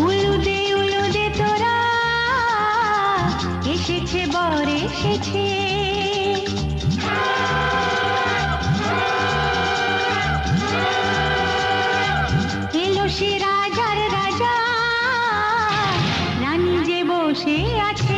উলুদে তোরা, এসেছে বর এসেছে। এলো সে রাজার রাজা, রানী যে বসে আছে।